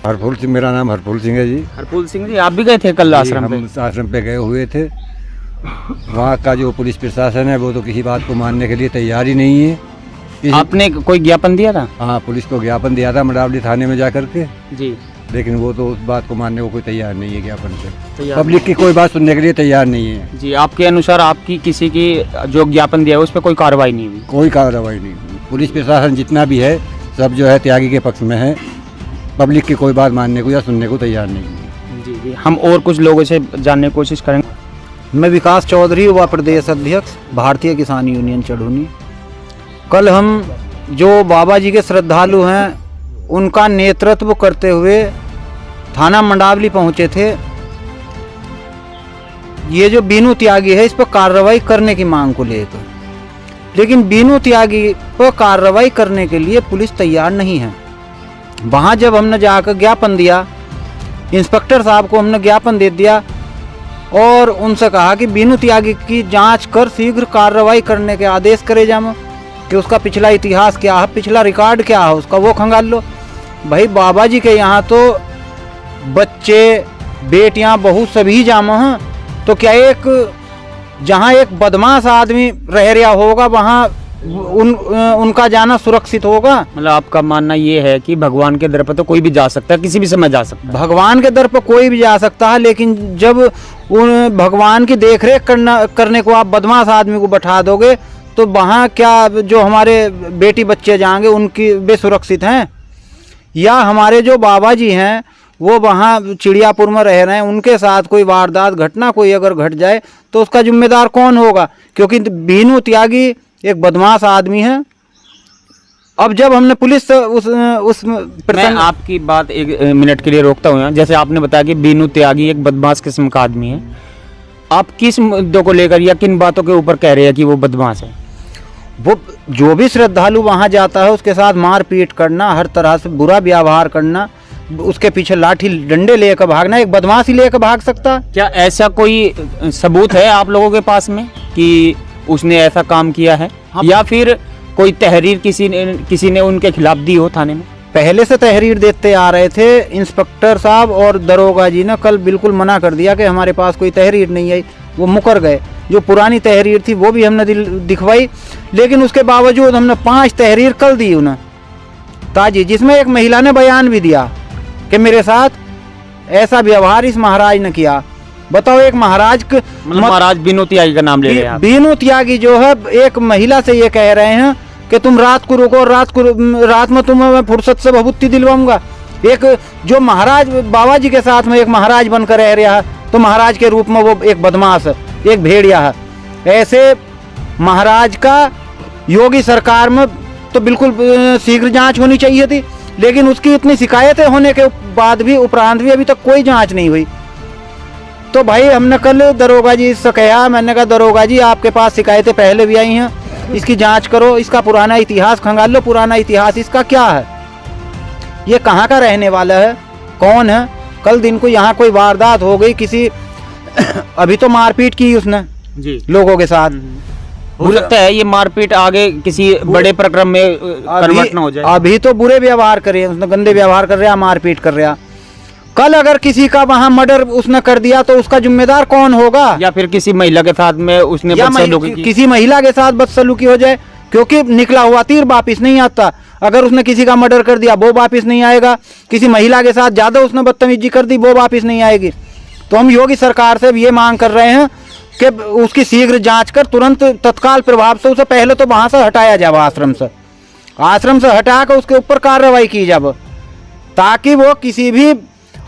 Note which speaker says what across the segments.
Speaker 1: हरफूल सिंह, मेरा नाम हरफूल सिंह है जी।
Speaker 2: हरफूल सिंह जी, आप भी गए थे कल आश्रम पे?
Speaker 1: हम आश्रम पे गए हुए थे। वहाँ का जो पुलिस प्रशासन है वो तो किसी बात को मानने के लिए तैयार ही नहीं है।
Speaker 2: आपने कोई ज्ञापन दिया था?
Speaker 1: हाँ, पुलिस को ज्ञापन दिया था मंडावली थाने में जा करके
Speaker 2: जी,
Speaker 1: लेकिन वो तो उस बात को मानने को कोई तैयार नहीं है। ज्ञापन से पब्लिक की कोई बात सुनने के लिए तैयार नहीं है
Speaker 2: जी। आपके अनुसार आपकी किसी की जो ज्ञापन दिया है उस पर कोई कार्रवाई नहीं हुई?
Speaker 1: कोई कार्रवाई नहीं। पुलिस प्रशासन जितना भी है सब जो है त्यागी के पक्ष में है, पब्लिक की कोई बात मानने को या सुनने को तैयार नहीं है।
Speaker 2: जी जी, हम और कुछ लोगों से जानने की कोशिश करेंगे।
Speaker 3: मैं विकास चौधरी, युवा प्रदेश अध्यक्ष, भारतीय किसान यूनियन चढ़ूनी। कल हम जो बाबा जी के श्रद्धालु हैं उनका नेतृत्व करते हुए थाना मंडावली पहुंचे थे। ये जो बीनू त्यागी है इस पर कार्रवाई करने की मांग को लेकर, लेकिन बीनू त्यागी पर कार्रवाई करने के लिए पुलिस तैयार नहीं है। वहाँ जब हमने जाकर ज्ञापन दिया, इंस्पेक्टर साहब को हमने ज्ञापन दे दिया और उनसे कहा कि बीनू त्यागी की जांच कर शीघ्र कार्रवाई करने के आदेश करे जाम, कि उसका पिछला इतिहास क्या है, पिछला रिकॉर्ड क्या है उसका, वो खंगाल लो। भाई बाबा जी के यहाँ तो बच्चे, बेटियाँ, बहू सभी जाम हैं, तो क्या एक जहाँ एक बदमाश आदमी रह रहा होगा वहाँ उनका जाना सुरक्षित होगा?
Speaker 2: मतलब आपका मानना ये है कि भगवान के दर पर तो कोई भी जा सकता है, किसी भी समय जा सकता है?
Speaker 3: भगवान के दर पर कोई भी जा सकता है, लेकिन जब उन भगवान की देखरेख करने को आप बदमाश आदमी को बैठा दोगे तो वहाँ क्या जो हमारे बेटी बच्चे जाएंगे उनकी वे सुरक्षित हैं? या हमारे जो बाबा जी हैं वो वहाँ चिड़ियापुर में रह रहे हैं, उनके साथ कोई वारदात घटना कोई अगर घट जाए तो उसका जिम्मेदार कौन होगा? क्योंकि बीनू त्यागी एक बदमाश आदमी है। अब जब हमने पुलिस से उस
Speaker 2: मैं आपकी बात एक मिनट के लिए रोकता हूँ। जैसे आपने बताया कि बीनू त्यागी एक बदमाश किस्म का आदमी है, आप किस मुद्दों को लेकर या किन बातों के ऊपर कह रहे हैं कि वो बदमाश है?
Speaker 3: वो जो भी श्रद्धालु वहाँ जाता है उसके साथ मारपीट करना, हर तरह से बुरा व्यवहार करना, उसके पीछे लाठी डंडे लेकर भागना, एक बदमाश ही लेकर भाग सकता?
Speaker 2: क्या ऐसा कोई सबूत है आप लोगों के पास में कि उसने ऐसा काम किया है? हाँ। या फिर कोई तहरीर किसी ने उनके खिलाफ दी हो थाने में?
Speaker 3: पहले से तहरीर देते आ रहे थे। इंस्पेक्टर साहब और दरोगा जी ने कल बिल्कुल मना कर दिया कि हमारे पास कोई तहरीर नहीं आई, वो मुकर गए। जो पुरानी तहरीर थी वो भी हमने दिखवाई, लेकिन उसके बावजूद हमने 5 तहरीर कल दी उन्हें ताजी, जिसमें एक महिला ने बयान भी दिया कि मेरे साथ ऐसा व्यवहार इस महाराज ने किया। बताओ, एक महाराज
Speaker 2: महाराज बीनू त्यागी का नाम ले रहे हैं?
Speaker 3: बीनू त्यागी जो है एक महिला से ये कह रहे हैं कि तुम रात को रुको, रात में तुम्हें मैं फुर्सत से भभूति दिलवाऊंगा। एक जो महाराज बाबा जी के साथ में एक महाराज बनकर रह रहा है तो महाराज के रूप में वो एक बदमाश है, एक भेड़िया है। ऐसे महाराज का योगी सरकार में तो बिल्कुल शीघ्र जांच होनी चाहिए थी, लेकिन उसकी इतनी शिकायतें होने के बाद भी उपरांत भी अभी तक कोई जांच नहीं हुई। तो भाई हमने कल दरोगा जी से कहा, मैंने कहा दरोगा जी आपके पास शिकायतें पहले भी आई हैं, इसकी जांच करो, इसका पुराना इतिहास खंगाल लो, पुराना इतिहास इसका क्या है, ये कहाँ का रहने वाला है, कौन है? कल दिन को यहाँ कोई वारदात हो गई किसी अभी तो मारपीट की उसने
Speaker 2: जी
Speaker 3: लोगों के साथ,
Speaker 2: हो सकता है ये मारपीट आगे किसी बड़े प्रक्रम में कन्वर्ट ना हो जाए।
Speaker 3: अभी तो बुरे व्यवहार करे, उसने गंदे व्यवहार कर रहा, मारपीट कर रहा। कल अगर किसी का वहाँ मर्डर उसने कर दिया तो उसका जिम्मेदार कौन होगा?
Speaker 2: या फिर किसी महिला के साथ में उसने बदसलूकी की,
Speaker 3: किसी महिला के साथ बदसलूकी हो जाए, क्योंकि निकला हुआ तीर वापिस नहीं आता। अगर उसने किसी का मर्डर कर दिया वो वापिस नहीं आएगा, किसी महिला के साथ ज्यादा उसने बदतमीजी कर दी वो वापिस नहीं आएगी। तो हम योगी सरकार से ये मांग कर रहे हैं कि उसकी शीघ्र जांच कर तुरंत तत्काल प्रभाव से उसे पहले तो वहां से हटाया जाए, आश्रम से हटा कर उसके ऊपर कार्रवाई की जाए, ताकि वो किसी भी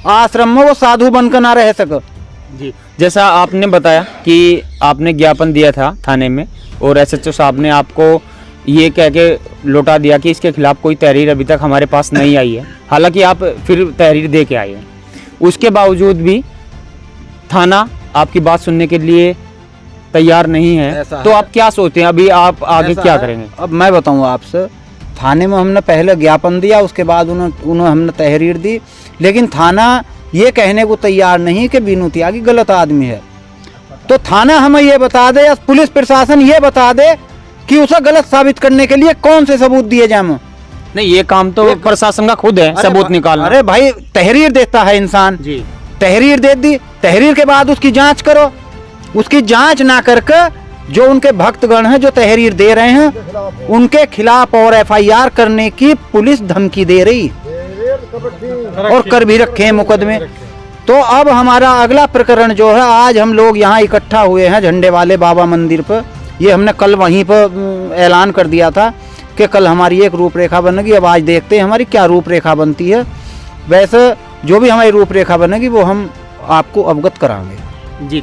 Speaker 3: आश्रम में वो साधु बनकर ना रह सके।
Speaker 2: जी, जैसा आपने बताया कि आपने ज्ञापन दिया था थाने में और एसएचओ साहब ने आपको ये कह के लौटा दिया कि इसके खिलाफ कोई तहरीर अभी तक हमारे पास नहीं आई है। हालांकि आप फिर तहरीर दे के आए हैं, उसके बावजूद भी थाना आपकी बात सुनने के लिए तैयार नहीं है। तो आप क्या सोचते हैं अभी आप आगे क्या करेंगे?
Speaker 3: अब मैं बताऊं आपसे, थाने में हमने पहले ज्ञापन दिया, उसके बाद उन्हें हमने तहरीर दी, लेकिन थाना ये कहने को तैयार नहीं कि बीनू त्यागी गलत आदमी है। तो थाना हमें ये बता दे या पुलिस प्रशासन ये बता दे कि उसे गलत साबित करने के लिए कौन से सबूत दिए जाए,
Speaker 2: नहीं, ये काम तो प्रशासन का खुद है सबूत निकालना।
Speaker 3: अरे भाई तहरीर देता है इंसान,
Speaker 2: जी
Speaker 3: तहरीर दे दी, तहरीर के बाद उसकी जांच करो। उसकी जांच ना करके जो उनके भक्तगण हैं जो तहरीर दे रहे हैं उनके खिलाफ और एफआईआर करने की पुलिस धमकी दे रही और कर भी रखे हैं मुकदमे। तो अब हमारा अगला प्रकरण जो है, आज हम लोग यहाँ इकट्ठा हुए हैं झंडे वाले बाबा मंदिर पर। ये हमने कल वहीं पर ऐलान कर दिया था कि कल हमारी एक रूपरेखा बनेगी। अब आज देखते हैं हमारी क्या रूपरेखा बनती है। वैसे जो भी हमारी रूपरेखा बनेगी वो हम आपको अवगत कराएंगे।